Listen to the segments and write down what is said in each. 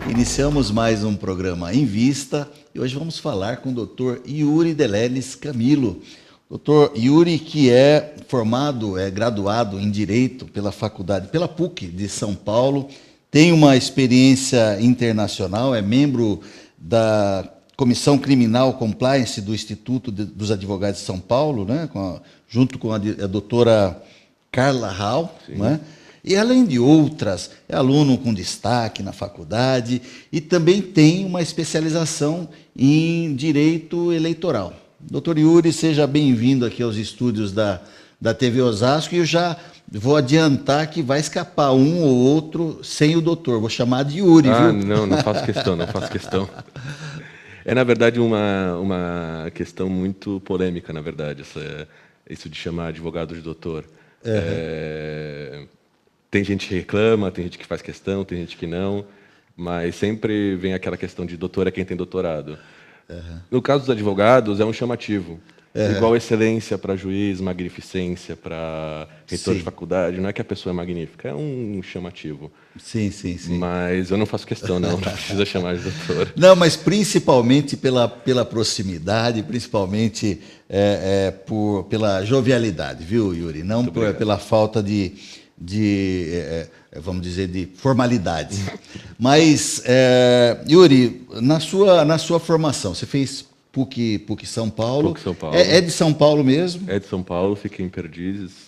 Iniciamos mais um programa Em Vista e hoje vamos falar com o Dr. Yuri Deleles Camilo. Dr. Yuri, que é formado, é graduado em Direito pela PUC de São Paulo, tem uma experiência internacional, é membro da Comissão Criminal Compliance do Instituto dos Advogados de São Paulo, né, junto com a doutora Carla Hall, né? E além de outras, é aluno com destaque na faculdade e também tem uma especialização em Direito Eleitoral. Doutor Yuri, seja bem-vindo aqui aos estúdios da TV Osasco, e eu já vou adiantar que vai escapar um ou outro sem o doutor, vou chamar de Yuri, viu? Não faço questão, não faço questão. É, na verdade, uma questão muito polêmica, na verdade, isso de chamar advogado de doutor. Tem gente que reclama, tem gente que faz questão, tem gente que não, mas sempre vem aquela questão de doutor é quem tem doutorado. No caso dos advogados, é um chamativo. Igual excelência para juiz, magnificência para reitor de faculdade. Não é que a pessoa é magnífica, é um chamativo. Sim. Mas eu não faço questão, não precisa chamar de doutor. Não, mas principalmente pela proximidade, principalmente pela jovialidade, viu, Yuri? Não pela falta vamos dizer, de formalidade. Mas, Yuri, na sua formação, você fez PUC São Paulo. PUC São Paulo. É de São Paulo mesmo? É de São Paulo, fiquei em Perdizes,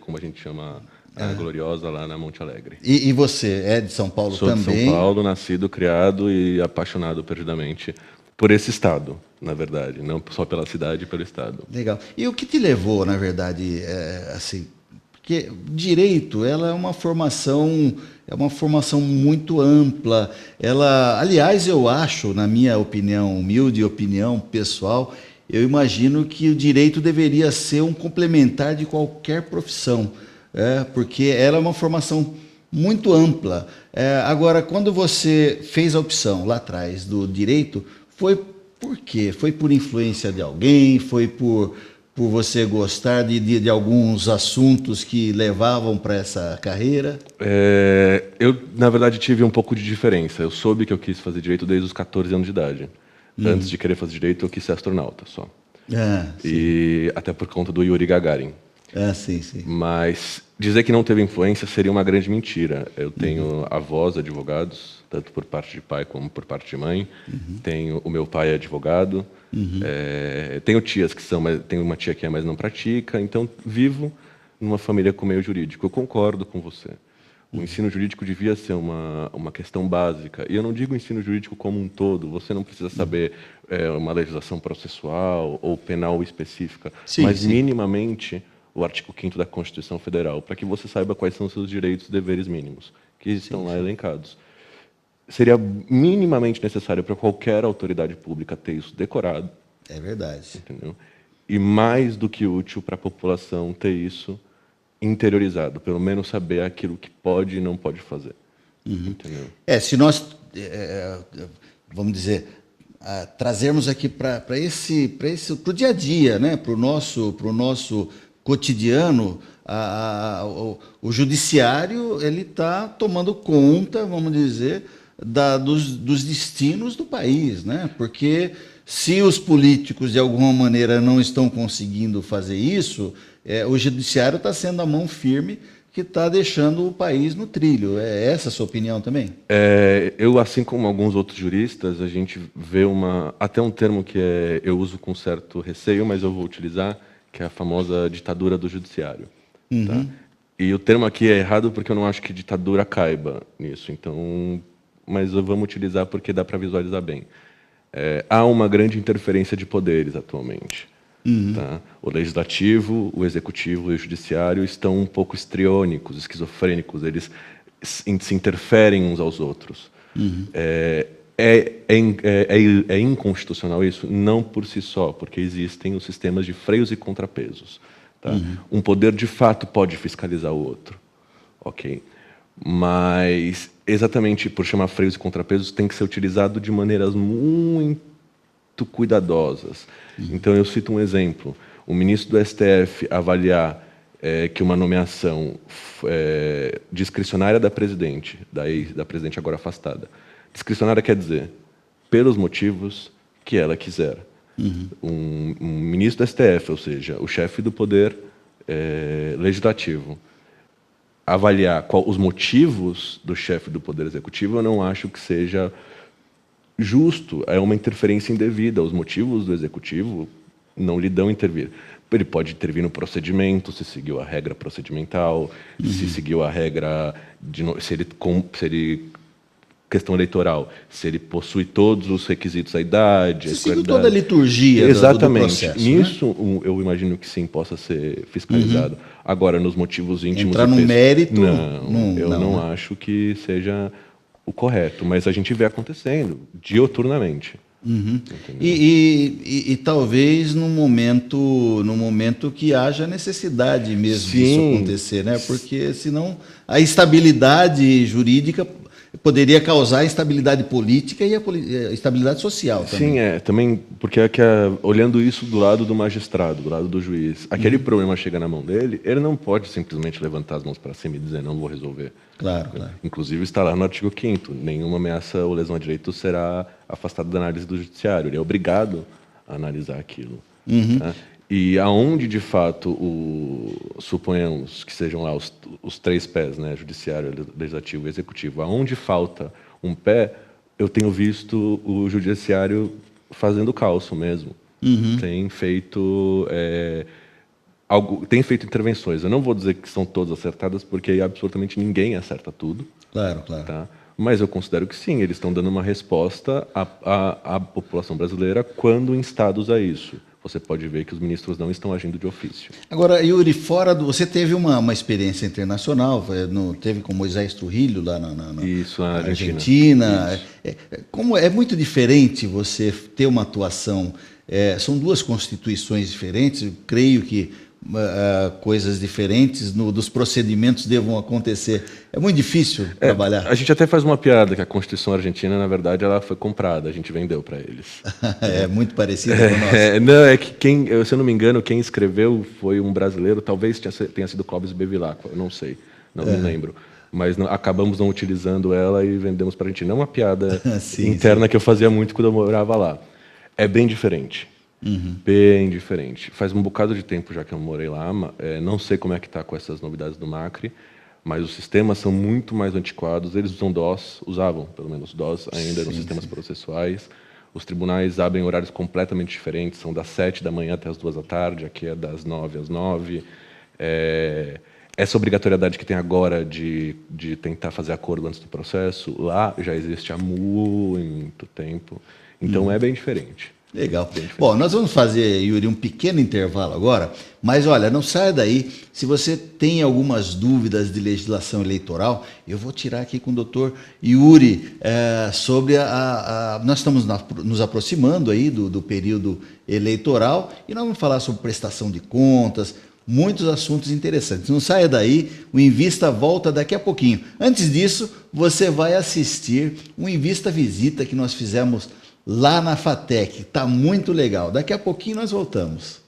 como a gente chama a Gloriosa, lá na Monte Alegre. E você é de São Paulo também? Sou de São Paulo, nascido, criado e apaixonado perdidamente por esse estado, na verdade, não só pela cidade, pelo estado. Legal. E o que te levou, na verdade, assim... Porque direito, ela é uma formação muito ampla. Ela, aliás, eu acho, na minha opinião, humilde opinião pessoal, eu imagino que o direito deveria ser um complementar de qualquer profissão, porque ela é uma formação muito ampla. Agora, quando você fez a opção lá atrás do direito, foi por quê? Foi por influência de alguém? Foi por você gostar de alguns assuntos que levavam para essa carreira? Eu, na verdade, tive um pouco de diferença. Eu soube que eu quis fazer direito desde os 14 anos de idade. Antes de querer fazer direito, eu quis ser astronauta só. E até por conta do Yuri Gagarin. Sim. Mas dizer que não teve influência seria uma grande mentira. Eu tenho avós advogados, tanto por parte de pai como por parte de mãe. Tenho o meu pai é advogado. Tenho tias que são, mas tenho uma tia que é, mas não pratica. Então vivo numa família com meio jurídico. Eu concordo com você. O ensino jurídico devia ser uma questão básica. E eu não digo ensino jurídico como um todo. Você não precisa saber uma legislação processual ou penal específica, mas minimamente o artigo 5º da Constituição Federal, para que você saiba quais são os seus direitos e deveres mínimos, que estão lá elencados. Seria minimamente necessário para qualquer autoridade pública ter isso decorado. É verdade. Entendeu? E mais do que útil para a população ter isso interiorizado, pelo menos saber aquilo que pode e não pode fazer. Entendeu? Se nós, vamos dizer, trazermos aqui para o dia a dia, né? Para o nosso cotidiano, o judiciário ele está tomando conta, vamos dizer, dos destinos do país, né? Porque se os políticos de alguma maneira não estão conseguindo fazer isso, o judiciário está sendo a mão firme que está deixando o país no trilho. É essa a sua opinião também? Eu, assim como alguns outros juristas, a gente vê até um termo que eu uso com certo receio, mas eu vou utilizar, que é a famosa ditadura do judiciário. Tá? E o termo aqui é errado porque eu não acho que ditadura caiba nisso. Então, mas vamos utilizar porque dá para visualizar bem. Há uma grande interferência de poderes atualmente. Tá? O legislativo, o executivo e o judiciário estão um pouco histriônicos, esquizofrênicos. Eles se interferem uns aos outros. É inconstitucional isso? Não por si só, porque existem os sistemas de freios e contrapesos. Tá? Um poder, de fato, pode fiscalizar o outro. Ok. Mas, exatamente por chamar freios e contrapesos, tem que ser utilizado de maneiras muito cuidadosas. Então, eu cito um exemplo. O ministro do STF avaliar que uma nomeação discricionária da presidente agora afastada. Discricionária quer dizer, pelos motivos que ela quiser. Um ministro do STF, ou seja, o chefe do poder legislativo, avaliar os motivos do chefe do poder executivo, eu não acho que seja justo. É uma interferência indevida. Os motivos do executivo não lhe dão intervir. Ele pode intervir no procedimento, se seguiu a regra procedimental, se seguiu a regra se ele questão eleitoral, se ele possui todos os requisitos da idade, se seguiu toda a liturgia exatamente. Do processo. Nisso, né? Eu imagino que sim, possa ser fiscalizado. Agora, nos motivos íntimos... Entrar no mérito... Eu não acho que seja o correto, mas a gente vê acontecendo dioturnamente. E talvez no momento que haja necessidade mesmo disso acontecer, né? Porque senão a estabilidade jurídica poderia causar instabilidade política e a estabilidade social também. Sim, também porque olhando isso do lado do magistrado, do lado do juiz, aquele problema chega na mão dele, ele não pode simplesmente levantar as mãos para cima e dizer não vou resolver. Claro. Inclusive está lá no artigo 5º, nenhuma ameaça ou lesão a direito será afastada da análise do judiciário, ele é obrigado a analisar aquilo. Tá? E aonde, de fato, suponhamos que sejam lá os três pés, né, judiciário, legislativo e executivo, aonde falta um pé, eu tenho visto o judiciário fazendo calço mesmo. Tem feito tem feito intervenções. Eu não vou dizer que são todas acertadas, porque absolutamente ninguém acerta tudo. Claro. Tá? Mas eu considero que sim, eles estão dando uma resposta à população brasileira quando instados a isso. Você pode ver que os ministros não estão agindo de ofício. Agora, Yuri, você teve uma experiência internacional, teve com Moisés Trujillo lá na Argentina. Como é muito diferente você ter uma atuação, são duas constituições diferentes, eu creio que coisas diferentes dos procedimentos devam acontecer. É muito difícil trabalhar. A gente até faz uma piada que a Constituição Argentina, na verdade, ela foi comprada, a gente vendeu para eles. É muito parecida com a nossa. Não, é que se eu não me engano, quem escreveu foi um brasileiro, talvez tenha sido Clóvis Bevilacqua, eu não sei, não me lembro. Mas acabamos não utilizando ela e vendemos para a Argentina. É uma piada interna que eu fazia muito quando eu morava lá. É bem diferente. Bem diferente. Faz um bocado de tempo já que eu morei lá, não sei como é que está com essas novidades do Macri, mas os sistemas são muito mais antiquados, eles usavam pelo menos DOS ainda nos sistemas processuais, os tribunais abrem horários completamente diferentes, são das 7 da manhã até as 2 da tarde, aqui é das 9 às 9. Essa obrigatoriedade que tem agora de tentar fazer acordo antes do processo, lá já existe há muito tempo, então é bem diferente. Legal. Bom, nós vamos fazer, Yuri, um pequeno intervalo agora, mas olha, não saia daí. Se você tem algumas dúvidas de legislação eleitoral, eu vou tirar aqui com o doutor Yuri sobre nós estamos nos aproximando aí do período eleitoral e nós vamos falar sobre prestação de contas, muitos assuntos interessantes. Não saia daí, o Invista volta daqui a pouquinho. Antes disso, você vai assistir o Invista Visita que nós fizemos lá na FATEC, está muito legal. Daqui a pouquinho nós voltamos.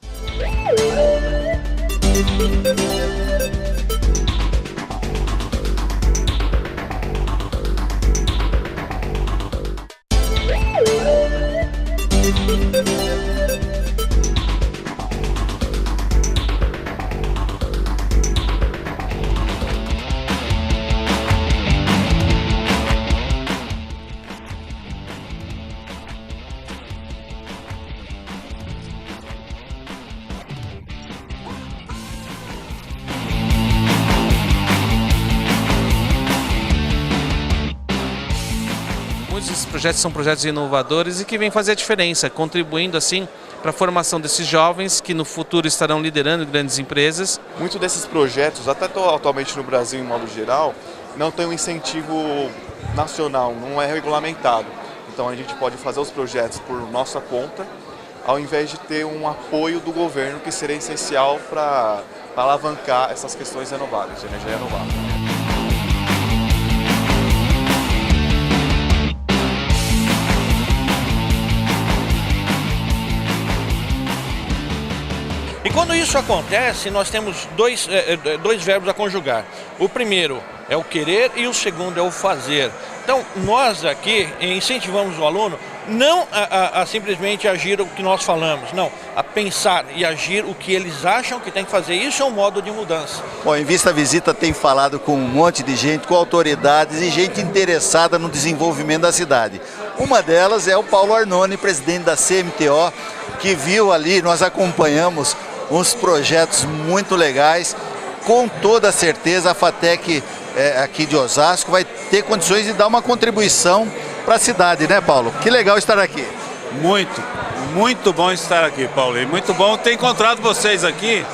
Esses projetos são projetos inovadores e que vêm fazer a diferença, contribuindo assim para a formação desses jovens que no futuro estarão liderando grandes empresas. Muitos desses projetos, até atualmente no Brasil em modo geral, não tem um incentivo nacional, não é regulamentado. Então a gente pode fazer os projetos por nossa conta, ao invés de ter um apoio do governo que seria essencial para alavancar essas questões renováveis, de energia renovável. E quando isso acontece, nós temos dois verbos a conjugar. O primeiro é o querer e o segundo é o fazer. Então, nós aqui incentivamos o aluno não a simplesmente agir o que nós falamos, não, a pensar e agir o que eles acham que tem que fazer. Isso é um modo de mudança. Bom, a Invista Visita tem falado com um monte de gente, com autoridades e gente interessada no desenvolvimento da cidade. Uma delas é o Paulo Arnone, presidente da CMTO, que viu ali, nós acompanhamos uns projetos muito legais. Com toda certeza a FATEC aqui de Osasco vai ter condições de dar uma contribuição para a cidade, né, Paulo? Que legal estar aqui. Muito bom estar aqui, Paulo. E muito bom ter encontrado vocês aqui.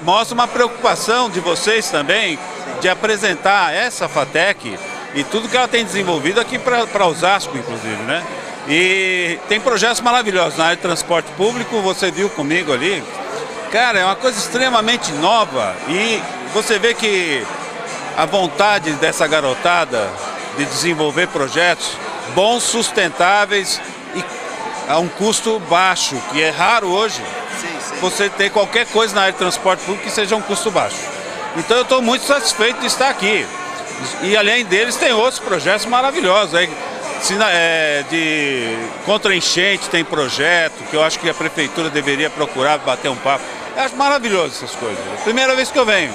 Mostra uma preocupação de vocês também de apresentar essa FATEC e tudo que ela tem desenvolvido aqui para Osasco, inclusive, né? E tem projetos maravilhosos na área de transporte público, você viu comigo ali. Cara, é uma coisa extremamente nova e você vê que a vontade dessa garotada de desenvolver projetos bons, sustentáveis e a um custo baixo, que é raro hoje você ter qualquer coisa na área de transporte público que seja um custo baixo. Então eu estou muito satisfeito de estar aqui. E além deles tem outros projetos maravilhosos. De contra enchente tem projeto que eu acho que a prefeitura deveria procurar bater um papo. Eu acho maravilhoso essas coisas. Primeira vez que eu venho.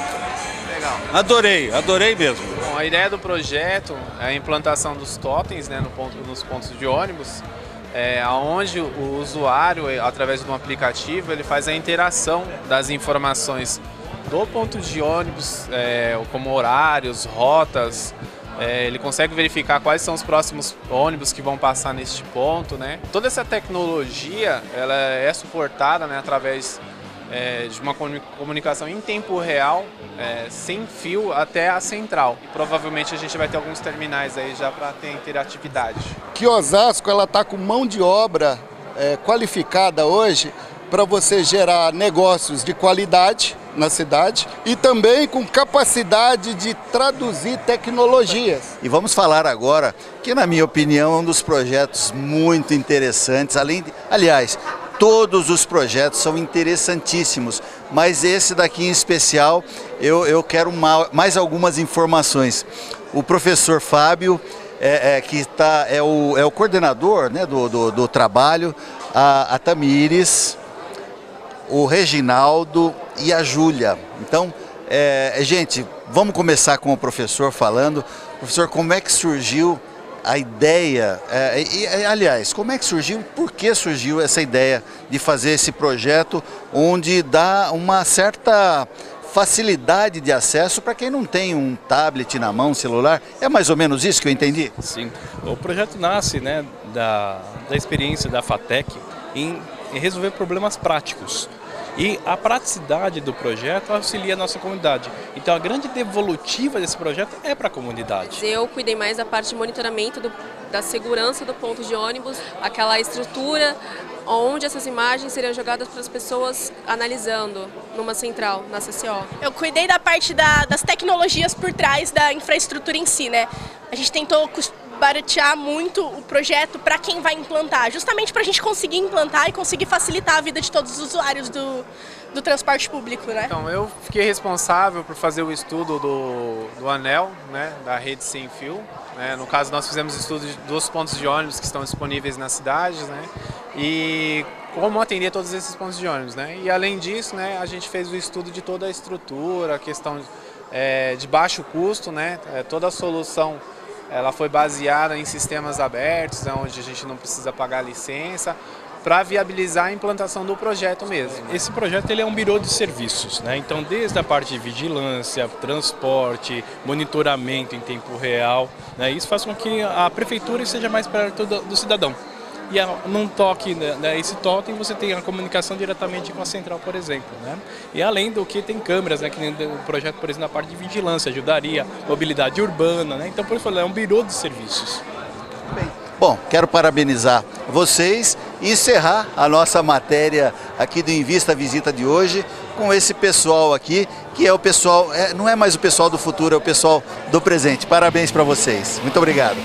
Legal. Adorei mesmo. Bom, a ideia do projeto é a implantação dos totens, né, nos pontos de ônibus, onde o usuário, através de um aplicativo, ele faz a interação das informações do ponto de ônibus, como horários, rotas. Ele consegue verificar quais são os próximos ônibus que vão passar neste ponto, né? Toda essa tecnologia ela é suportada, né, através de uma comunicação em tempo real, sem fio até a central. E provavelmente a gente vai ter alguns terminais aí já para ter interatividade. Que Osasco ela está com mão de obra qualificada hoje para você gerar negócios de qualidade na cidade e também com capacidade de traduzir tecnologias. E vamos falar agora que, na minha opinião, é um dos projetos muito interessantes. Aliás, todos os projetos são interessantíssimos, mas esse daqui em especial eu quero mais algumas informações. O professor Fábio, que é o coordenador, né, do trabalho, a Tamires, o Reginaldo e a Júlia. Então, gente, vamos começar com o professor falando. Professor, como é que surgiu a ideia, aliás, como é que surgiu, por que surgiu essa ideia de fazer esse projeto onde dá uma certa facilidade de acesso para quem não tem um tablet na mão, um celular? É mais ou menos isso que eu entendi? Sim, o projeto nasce, né, da experiência da FATEC em resolver problemas práticos. E a praticidade do projeto auxilia a nossa comunidade. Então a grande devolutiva desse projeto é para a comunidade. Eu cuidei mais da parte de monitoramento da segurança do ponto de ônibus, aquela estrutura onde essas imagens seriam jogadas para as pessoas analisando numa central, na CCO. Eu cuidei da parte das tecnologias por trás da infraestrutura em si, né? A gente tentou baratear muito o projeto para quem vai implantar, justamente para a gente conseguir implantar e conseguir facilitar a vida de todos os usuários do transporte público, né? Então, eu fiquei responsável por fazer o estudo do anel, né, da rede sem fio. Né? No caso, nós fizemos estudo dos pontos de ônibus que estão disponíveis nas cidades, né? E como atender todos esses pontos de ônibus, né? E além disso, né, a gente fez o estudo de toda a estrutura, a questão de baixo custo, né? Toda a solução ela foi baseada em sistemas abertos, onde a gente não precisa pagar licença, para viabilizar a implantação do projeto mesmo. Esse projeto ele é um birô de serviços, né? Então desde a parte de vigilância, transporte, monitoramento em tempo real, né? Isso faz com que a prefeitura seja mais perto do cidadão. E num toque, né, esse totem você tem a comunicação diretamente com a central, por exemplo, né? E além do que tem câmeras, né, que nem o projeto, por exemplo, na parte de vigilância, ajudaria, mobilidade urbana, né? Então, por isso, é um birô de serviços. Bom, quero parabenizar vocês e encerrar a nossa matéria aqui do Invista Visita de hoje com esse pessoal aqui, que é o pessoal, não é mais o pessoal do futuro, é o pessoal do presente. Parabéns para vocês. Muito obrigado.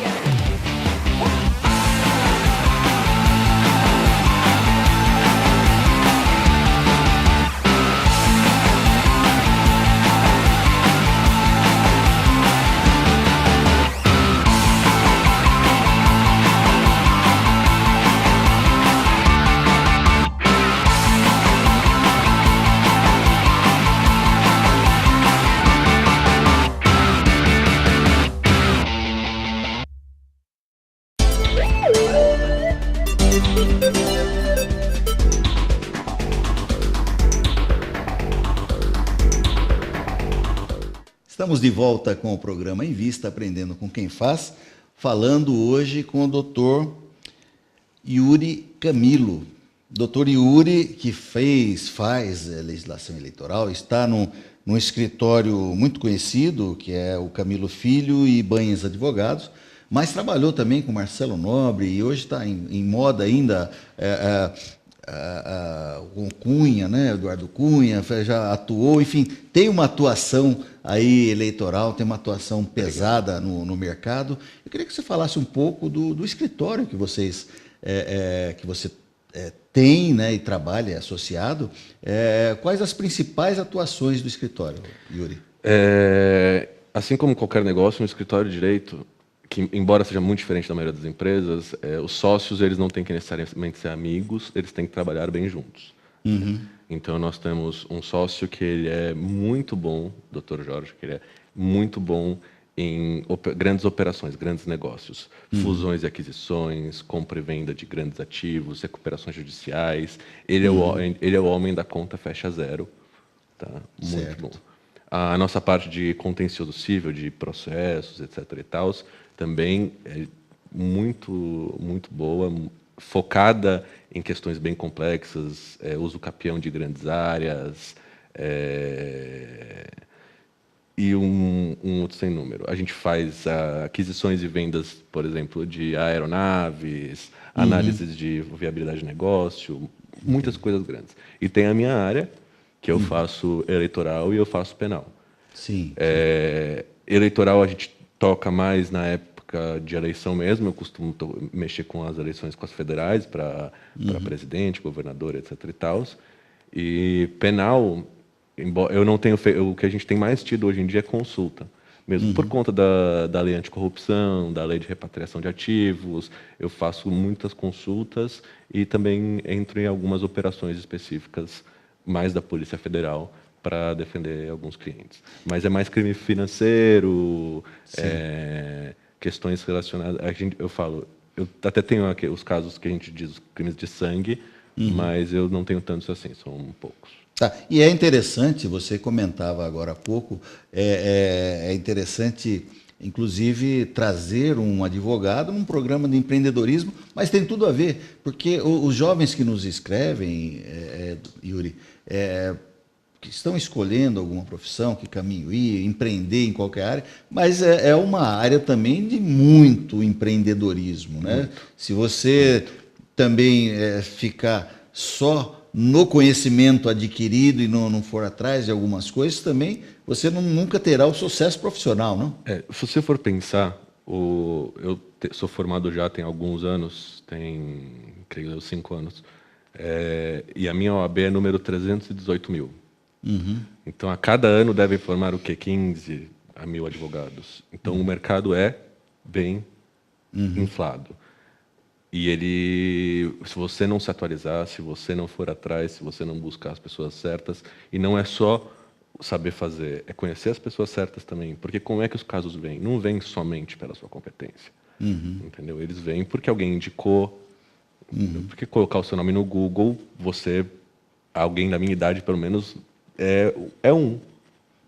Estamos de volta com o programa Em Vista, Aprendendo com Quem Faz, falando hoje com o doutor Yuri Camilo. Doutor Yuri, que faz legislação eleitoral, está num escritório muito conhecido, que é o Camilo Filho e Banhes Advogados, mas trabalhou também com Marcelo Nobre e hoje está em moda ainda com Cunha, né? Eduardo Cunha, já atuou, enfim, tem uma atuação aí eleitoral, tem uma atuação pesada no mercado. Eu queria que você falasse um pouco do escritório que você tem, né, e trabalha associado. Quais as principais atuações do escritório, Yuri? Assim como qualquer negócio, um escritório de direito, que embora seja muito diferente da maioria das empresas, os sócios eles não têm que necessariamente ser amigos, eles têm que trabalhar bem juntos. Uhum. Então nós temos um sócio que ele é muito bom, Dr. Jorge, que ele é muito bom em grandes operações, grandes negócios, fusões e aquisições, compra e venda de grandes ativos, recuperações judiciais. Ele é o homem da conta fecha zero, tá? Muito bom. A nossa parte de contencioso civil, de processos, etc. e tal, também é muito boa, focada em questões bem complexas, uso capião de grandes áreas, e um outro sem número. A gente faz aquisições e vendas, por exemplo, de aeronaves, análises de viabilidade de negócio, muitas coisas grandes. E tem a minha área, que eu faço eleitoral e eu faço penal. Sim. Eleitoral a gente toca mais na época de eleição mesmo. Eu costumo mexer com as eleições com as federais para presidente, governador, etc. e tal. E penal, eu não tenho o que a gente tem mais tido hoje em dia é consulta, mesmo por conta da lei anticorrupção, da lei de repatriação de ativos. Eu faço muitas consultas e também entro em algumas operações específicas mais da Polícia Federal para defender alguns clientes. Mas é mais crime financeiro, questões relacionadas. Eu até tenho aqui os casos que a gente diz crimes de sangue, mas eu não tenho tantos assim, são poucos. Tá. E é interessante, você comentava agora há pouco, é interessante, inclusive, trazer um advogado num programa de empreendedorismo, mas tem tudo a ver, porque os jovens que nos escrevem, Yuri, que estão escolhendo alguma profissão, que caminho ir, empreender em qualquer área, mas é uma área também de muito empreendedorismo, né? Se você também ficar só no conhecimento adquirido e não for atrás de algumas coisas, também você nunca terá o sucesso profissional, não? Se você for pensar, eu sou formado já tem alguns anos, creio 5 anos, e a minha OAB é número 318.000. Então, a cada ano devem formar o quê? 15 a 1.000 advogados. Então, o mercado é bem inflado. E se você não se atualizar, se você não for atrás, se você não buscar as pessoas certas, e não é só saber fazer, é conhecer as pessoas certas também. Porque como é que os casos vêm? Não vêm somente pela sua competência. Entendeu? Eles vêm porque alguém indicou, porque colocar o seu nome no Google, alguém da minha idade, pelo menos,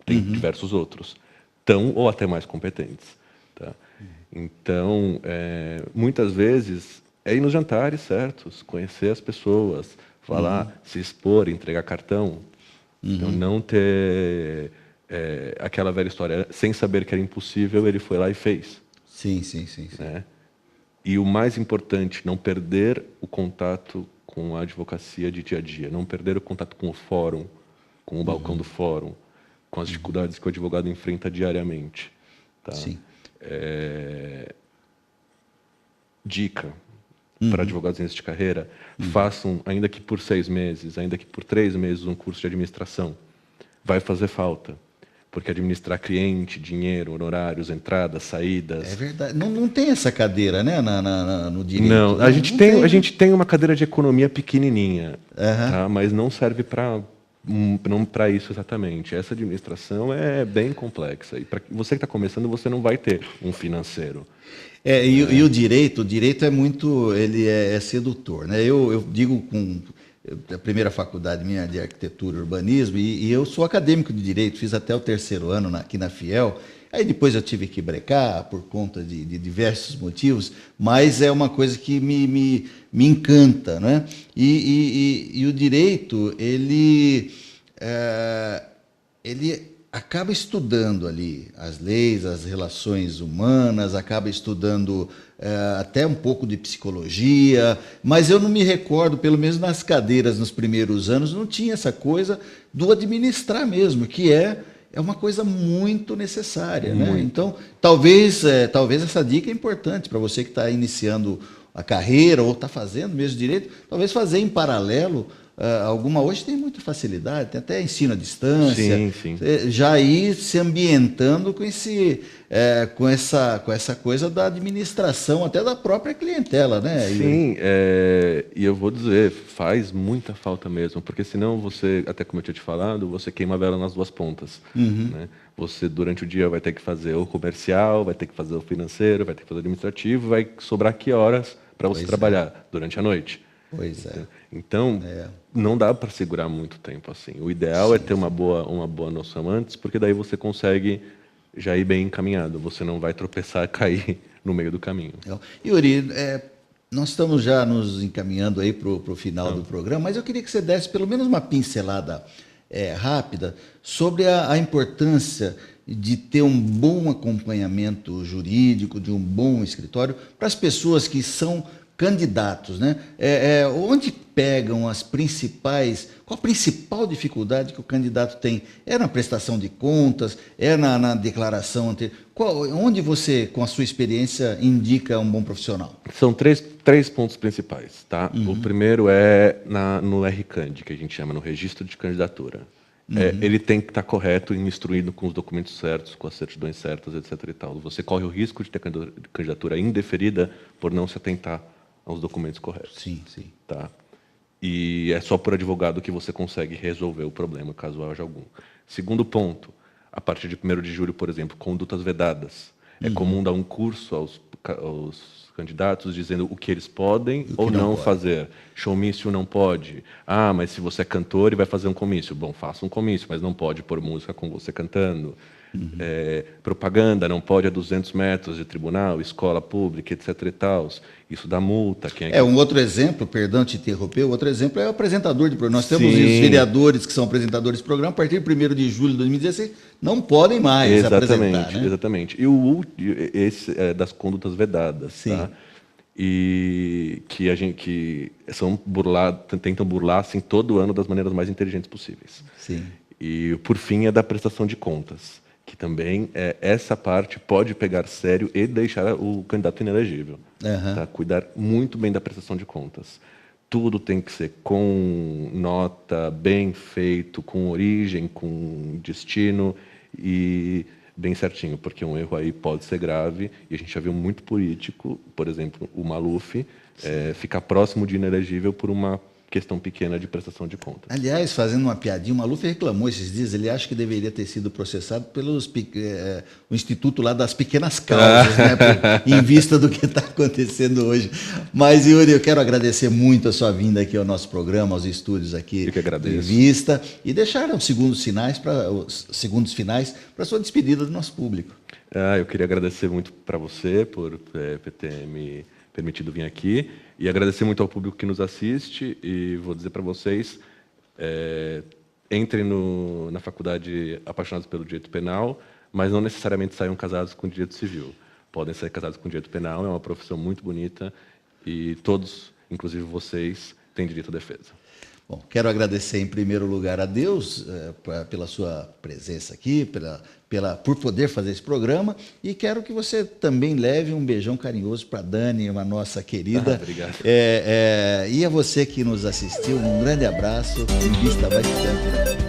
tem diversos outros, tão ou até mais competentes. Tá? Então, muitas vezes, ir nos jantares certos, conhecer as pessoas, falar, se expor, entregar cartão. Então, não ter aquela velha história, sem saber que era impossível, ele foi lá e fez. Sim. Né? E o mais importante, não perder o contato com a advocacia de dia a dia, não perder o contato com o fórum, com o balcão do fórum, com as dificuldades que o advogado enfrenta diariamente. Tá? Sim. Dica para advogados em início de carreira, façam, ainda que por 6 meses, ainda que por 3 meses, um curso de administração. Vai fazer falta, porque administrar cliente, dinheiro, honorários, entradas, saídas... É verdade. Não tem essa cadeira, né, no direito? Não, a gente tem uma cadeira de economia pequenininha, tá? Mas não serve para isso exatamente. Essa administração é bem complexa. E para você que está começando, você não vai ter um financeiro. E o direito é muito, ele é sedutor, né? Eu digo a primeira faculdade minha de arquitetura e urbanismo, e eu sou acadêmico de direito, fiz até o 3º ano aqui na Fiel. Aí depois eu tive que brecar por conta de diversos motivos, mas é uma coisa que me encanta, né? E o direito, ele acaba estudando ali as leis, as relações humanas, acaba estudando até um pouco de psicologia, mas eu não me recordo, pelo menos nas cadeiras nos primeiros anos, não tinha essa coisa do administrar mesmo, que é uma coisa muito necessária, né? Então, talvez essa dica é importante para você que está iniciando a carreira ou está fazendo mesmo direito, talvez fazer em paralelo alguma. Hoje tem muita facilidade, tem até ensino à distância. Sim. Já ir se ambientando com essa coisa da administração, até da própria clientela, né? Sim, e eu vou dizer, faz muita falta mesmo, porque senão você, até como eu tinha te falado, você queima a vela nas duas pontas. Né? Você, durante o dia, vai ter que fazer o comercial, vai ter que fazer o financeiro, vai ter que fazer o administrativo, vai sobrar que horas para você trabalhar durante a noite. Pois é. Então, não dá para segurar muito tempo assim. O ideal é ter uma boa noção antes, porque daí você consegue já ir bem encaminhado. Você não vai tropeçar e cair no meio do caminho. Yuri, nós estamos já nos encaminhando aí para o final do programa, mas eu queria que você desse pelo menos uma pincelada rápida sobre a importância de ter um bom acompanhamento jurídico, de um bom escritório, para as pessoas que são candidatos, né? Onde pegam as principais... Qual a principal dificuldade que o candidato tem? É na prestação de contas? É na declaração anterior? Onde você, com a sua experiência, indica um bom profissional? São três pontos principais, tá? O primeiro é no RCAND, que a gente chama, no Registro de Candidatura. Ele tem que estar correto e instruído com os documentos certos, com as certidões certas, etc. e tal. Você corre o risco de ter candidatura indeferida por não se atentar aos documentos corretos. Sim. Tá? E é só por advogado que você consegue resolver o problema, caso haja algum. Segundo ponto, a partir de 1º de julho, por exemplo, condutas vedadas. É comum dar um curso aos candidatos dizendo o que eles podem ou não fazer. Showmício não pode. Mas se você é cantor e vai fazer um comício. Bom, faça um comício, mas não pode pôr música com você cantando. Propaganda não pode a 200 metros de tribunal, escola pública, etc. e tal. Isso dá multa. Um outro exemplo, perdão te interromper, outro exemplo é o apresentador de programa. Nós temos os vereadores que são apresentadores de programa, a partir de 1º de julho de 2016, não podem mais apresentar. Né? Exatamente. E esse é das condutas vedadas. Tá? E que tentam burlar assim, todo ano das maneiras mais inteligentes possíveis. E, por fim, é da prestação de contas, que também essa parte pode pegar sério e deixar o candidato inelegível. Tá? Cuidar muito bem da prestação de contas. Tudo tem que ser com nota, bem feito, com origem, com destino e bem certinho, porque um erro aí pode ser grave, e a gente já viu muito político, por exemplo, o Maluf, ficar próximo de inelegível por uma questão pequena de prestação de contas. Aliás, fazendo uma piadinha, o Maluf reclamou esses dias, ele acha que deveria ter sido processado pelo Instituto lá das Pequenas Causas, né, em vista do que está acontecendo hoje. Mas, Yuri, eu quero agradecer muito a sua vinda aqui ao nosso programa, aos estúdios aqui de Vista, e deixar os segundos finais para a sua despedida do nosso público. Eu queria agradecer muito para você por ter me permitido vir aqui, e agradecer muito ao público que nos assiste, e vou dizer para vocês, entrem na faculdade apaixonados pelo direito penal, mas não necessariamente saiam casados com direito civil. Podem sair casados com direito penal, é uma profissão muito bonita, e todos, inclusive vocês, têm direito à defesa. Bom, quero agradecer em primeiro lugar a Deus pela sua presença aqui, por poder fazer esse programa, e quero que você também leve um beijão carinhoso para a Dani, uma nossa querida. Obrigado. E a você que nos assistiu, um grande abraço. Em Vista vai ficando.